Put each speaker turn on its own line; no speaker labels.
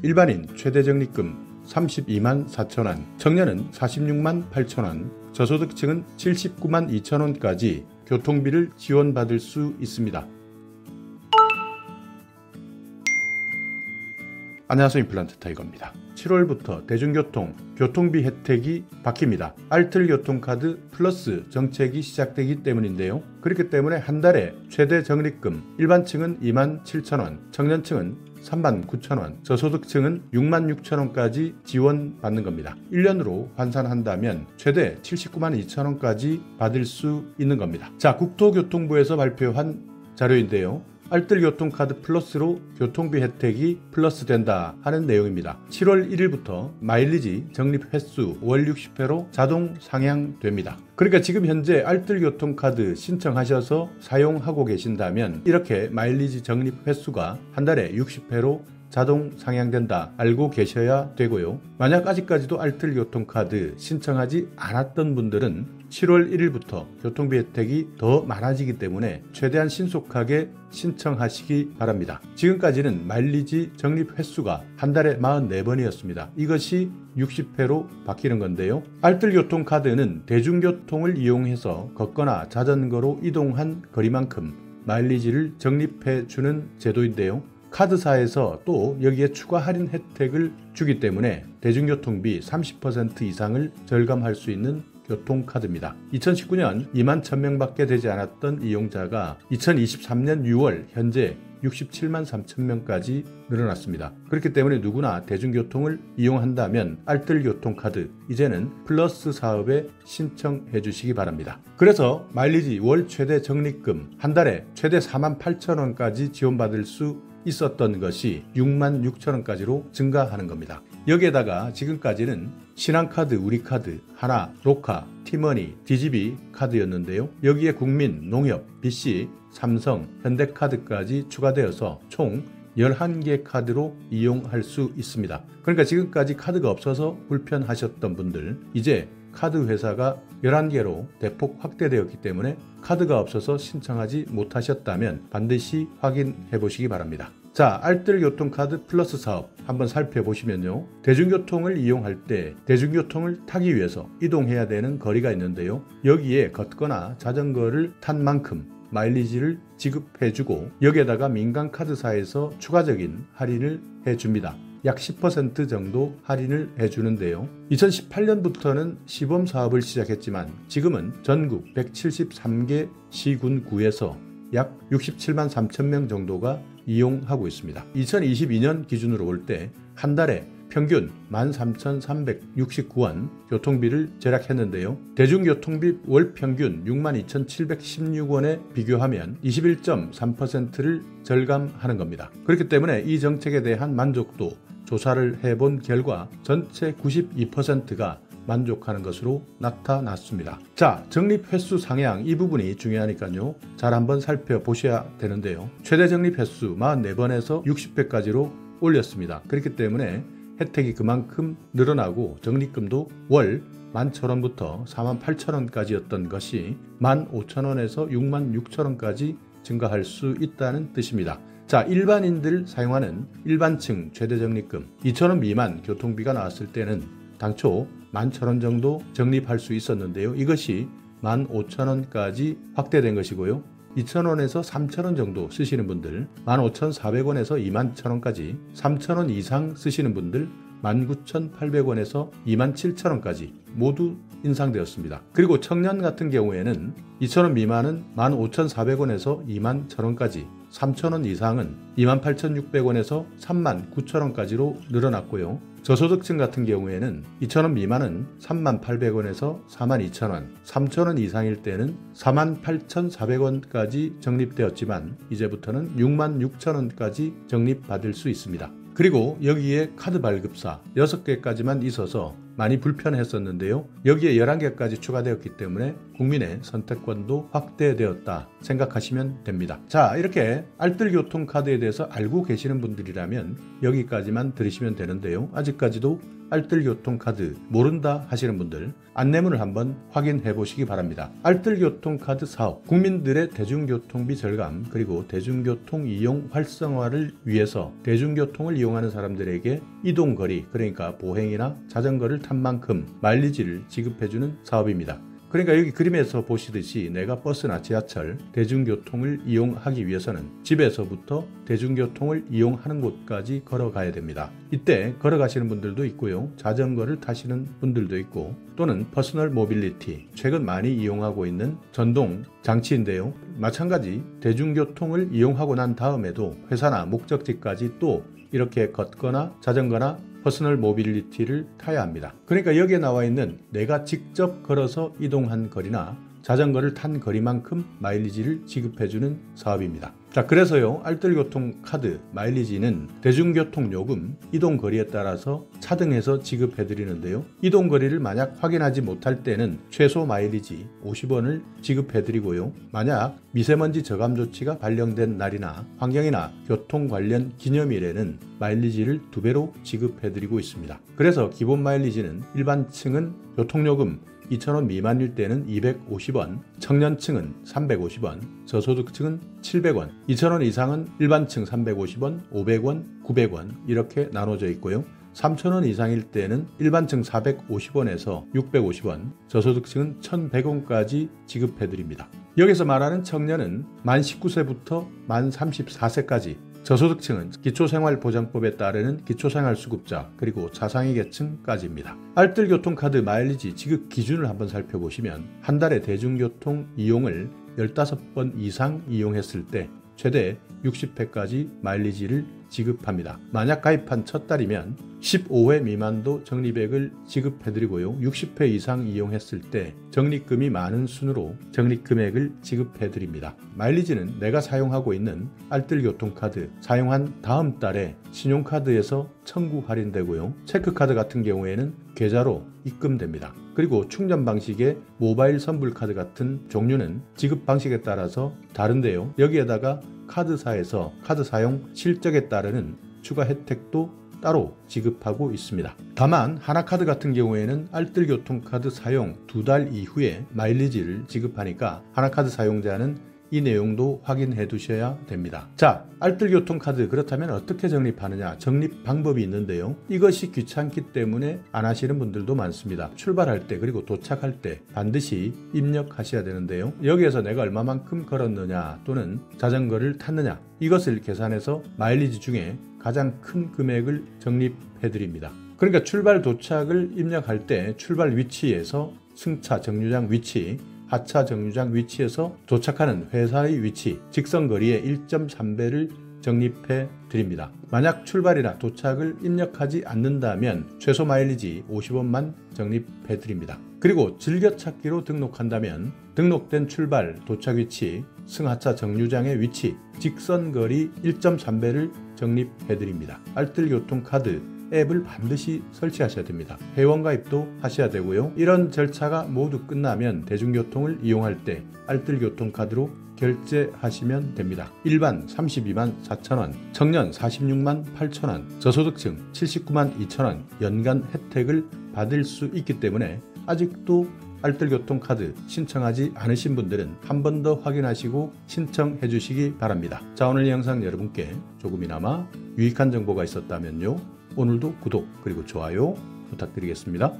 일반인 최대 적립금 32만 4천원, 청년은 46만 8천원, 저소득층은 79만 2천원까지 교통비를 지원받을 수 있습니다. 안녕하세요, 임플란트 타이거입니다. 7월부터 대중교통 교통비 혜택이 바뀝니다. 알뜰 교통카드 플러스 정책이 시작되기 때문인데요. 그렇기 때문에 한 달에 최대 적립금 일반층은 2만 7천원, 청년층은 3만 9천원, 저소득층은 6만 6천원까지 지원받는 겁니다. 1년으로 환산한다면 최대 79만 2천원까지 받을 수 있는 겁니다. 자, 국토교통부에서 발표한 자료인데요. 알뜰 교통카드 플러스로 교통비 혜택이 플러스된다 하는 내용입니다. 7월 1일부터 마일리지 적립 횟수 월 60회로 자동 상향됩니다. 그러니까 지금 현재 알뜰 교통카드 신청하셔서 사용하고 계신다면 이렇게 마일리지 적립 횟수가 한 달에 60회로 자동 상향된다 알고 계셔야 되고요. 만약 아직까지도 알뜰 교통카드 신청하지 않았던 분들은 7월 1일부터 교통비 혜택이 더 많아지기 때문에 최대한 신속하게 신청하시기 바랍니다. 지금까지는 마일리지 적립 횟수가 한 달에 44번이었습니다. 이것이 60회로 바뀌는 건데요. 알뜰 교통카드는 대중교통을 이용해서 걷거나 자전거로 이동한 거리만큼 마일리지를 적립해 주는 제도인데요. 카드사에서 또 여기에 추가 할인 혜택을 주기 때문에 대중교통비 30% 이상을 절감할 수 있는 교통카드입니다. 2019년 2만 1000명밖에 되지 않았던 이용자가 2023년 6월 현재 67만 3천 명까지 늘어났습니다. 그렇기 때문에 누구나 대중교통을 이용한다면 알뜰 교통카드 이제는 플러스 사업에 신청해 주시기 바랍니다. 그래서 마일리지 월 최대 적립금 한 달에 최대 4만 8천 원까지 지원받을 수 있었던 것이 6만 6천 원까지로 증가하는 겁니다. 여기에다가 지금까지는 신한카드, 우리카드, 하나, 로카, 티머니, 디지비 카드였는데요. 여기에 국민, 농협, BC, 삼성, 현대카드까지 추가되어서 총 11개 카드로 이용할 수 있습니다. 그러니까 지금까지 카드가 없어서 불편하셨던 분들 이제 카드 회사가 11개로 대폭 확대되었기 때문에 카드가 없어서 신청하지 못하셨다면 반드시 확인해 보시기 바랍니다. 자, 알뜰 교통카드 플러스 사업 한번 살펴보시면요. 대중교통을 이용할 때 대중교통을 타기 위해서 이동해야 되는 거리가 있는데요. 여기에 걷거나 자전거를 탄 만큼 마일리지를 지급해주고 여기에다가 민간 카드사에서 추가적인 할인을 해줍니다. 약 10% 정도 할인을 해주는데요. 2018년부터는 시범 사업을 시작했지만 지금은 전국 173개 시군구에서 약 67만 3천 명 정도가 이용하고 있습니다. 2022년 기준으로 볼 때 한 달에 평균 13,369원 교통비를 절약했는데요. 대중교통비 월 평균 62,716원에 비교하면 21.3%를 절감하는 겁니다. 그렇기 때문에 이 정책에 대한 만족도 조사를 해본 결과 전체 92%가 만족하는 것으로 나타났습니다. 자, 적립 횟수 상향 이 부분이 중요하니까요. 잘 한번 살펴보셔야 되는데요. 최대 적립 횟수 44번에서 60회까지로 올렸습니다. 그렇기 때문에 혜택이 그만큼 늘어나고 적립금도 월 11,000원부터 48,000원까지였던 것이 15,000원에서 66,000원까지 증가할 수 있다는 뜻입니다. 자, 일반인들 사용하는 일반층 최대 적립금 2,000원 미만 교통비가 나왔을 때는 당초 11,000원 정도 적립할 수 있었는데요. 이것이 15,000원까지 확대된 것이고요. 2,000원에서 3,000원 정도 쓰시는 분들 15,400원에서 21,000원까지 3,000원 이상 쓰시는 분들 19,800원에서 27,000원까지 모두 인상되었습니다. 그리고 청년 같은 경우에는 2,000원 미만은 15,400원에서 21,000원까지 3,000원 이상은 28,600원에서 39,000원까지로 늘어났고요. 저소득층 같은 경우에는 2,000원 미만은 38,000원에서 42,000원, 3,000원 이상일 때는 48,400원까지 적립되었지만 이제부터는 66,000원까지 적립받을 수 있습니다. 그리고 여기에 카드 발급사 6개까지만 있어서 많이 불편했었는데요. 여기에 11개까지 추가되었기 때문에 국민의 선택권도 확대되었다 생각하시면 됩니다. 자, 이렇게 알뜰 교통카드에 대해서 알고 계시는 분들이라면 여기까지만 들으시면 되는데요. 아직까지도 알뜰교통카드 모른다 하시는 분들 안내문을 한번 확인해 보시기 바랍니다. 알뜰교통카드 사업, 국민들의 대중교통비 절감 그리고 대중교통 이용 활성화를 위해서 대중교통을 이용하는 사람들에게 이동거리, 그러니까 보행이나 자전거를 탄 만큼 마일리지를 지급해주는 사업입니다. 그러니까 여기 그림에서 보시듯이 내가 버스나 지하철, 대중교통을 이용하기 위해서는 집에서부터 대중교통을 이용하는 곳까지 걸어가야 됩니다. 이때 걸어가시는 분들도 있고요. 자전거를 타시는 분들도 있고 또는 퍼스널 모빌리티, 최근 많이 이용하고 있는 전동 장치인데요. 마찬가지 대중교통을 이용하고 난 다음에도 회사나 목적지까지 또 이렇게 걷거나 자전거나 퍼스널 모빌리티를 타야 합니다. 그러니까 여기에 나와 있는 내가 직접 걸어서 이동한 거리나 자전거를 탄 거리만큼 마일리지를 지급해주는 사업입니다. 자, 그래서요, 알뜰교통카드 마일리지는 대중교통요금, 이동거리에 따라서 차등해서 지급해드리는데요. 이동거리를 만약 확인하지 못할 때는 최소 마일리지 50원을 지급해드리고요. 만약 미세먼지 저감 조치가 발령된 날이나 환경이나 교통 관련 기념일에는 마일리지를 2배로 지급해드리고 있습니다. 그래서 기본 마일리지는 일반층은 교통요금 2,000원 미만일 때는 250원, 청년층은 350원, 저소득층은 700원, 2,000원 이상은 일반층 350원, 500원, 900원 이렇게 나눠져 있고요. 3,000원 이상일 때는 일반층 450원에서 650원, 저소득층은 1,100원까지 지급해드립니다. 여기서 말하는 청년은 만 19세부터 만 34세까지, 저소득층은 기초생활보장법에 따르는 기초생활수급자 그리고 자상위 계층까지입니다. 알뜰교통카드 마일리지 지급 기준을 한번 살펴보시면 한 달에 대중교통 이용을 15번 이상 이용했을 때 최대 60회까지 마일리지를 지급합니다. 만약 가입한 첫 달이면 15회 미만도 적립액을 지급해드리고요. 60회 이상 이용했을 때 적립금이 많은 순으로 적립금액을 지급해드립니다. 마일리지는 내가 사용하고 있는 알뜰교통카드 사용한 다음 달에 신용카드에서 청구 할인되고요. 체크카드 같은 경우에는 계좌로 입금됩니다. 그리고 충전 방식의 모바일 선불카드 같은 종류는 지급 방식에 따라서 다른데요. 여기에다가 카드사에서 카드 사용 실적에 따르는 추가 혜택도 따로 지급하고 있습니다. 다만 하나카드 같은 경우에는 알뜰교통카드 사용 2달 이후에 마일리지를 지급하니까 하나카드 사용자는 이 내용도 확인해 두셔야 됩니다. 자, 알뜰교통카드 그렇다면 어떻게 적립하느냐? 적립 방법이 있는데요. 이것이 귀찮기 때문에 안 하시는 분들도 많습니다. 출발할 때 그리고 도착할 때 반드시 입력하셔야 되는데요. 여기에서 내가 얼마만큼 걸었느냐 또는 자전거를 탔느냐 이것을 계산해서 마일리지 중에 가장 큰 금액을 적립해 드립니다. 그러니까 출발 도착을 입력할 때 출발 위치에서 승차 정류장 위치, 하차 정류장 위치에서 도착하는 회사의 위치, 직선거리의 1.3배를 적립해 드립니다. 만약 출발이나 도착을 입력하지 않는다면 최소 마일리지 50원만 적립해 드립니다. 그리고 즐겨찾기로 등록한다면 등록된 출발, 도착 위치, 승하차 정류장의 위치, 직선거리 1.3배를 적립해 드립니다. 알뜰교통카드 앱을 반드시 설치하셔야 됩니다. 회원가입도 하셔야 되고요. 이런 절차가 모두 끝나면 대중교통을 이용할 때 알뜰교통카드로 결제하시면 됩니다. 일반 32만 4천원, 청년 46만 8천원, 저소득층 79만 2천원 연간 혜택을 받을 수 있기 때문에 아직도 알뜰교통카드 신청하지 않으신 분들은 한 번 더 확인하시고 신청해 주시기 바랍니다. 자, 오늘 영상 여러분께 조금이나마 유익한 정보가 있었다면요. 오늘도 구독 그리고 좋아요 부탁드리겠습니다.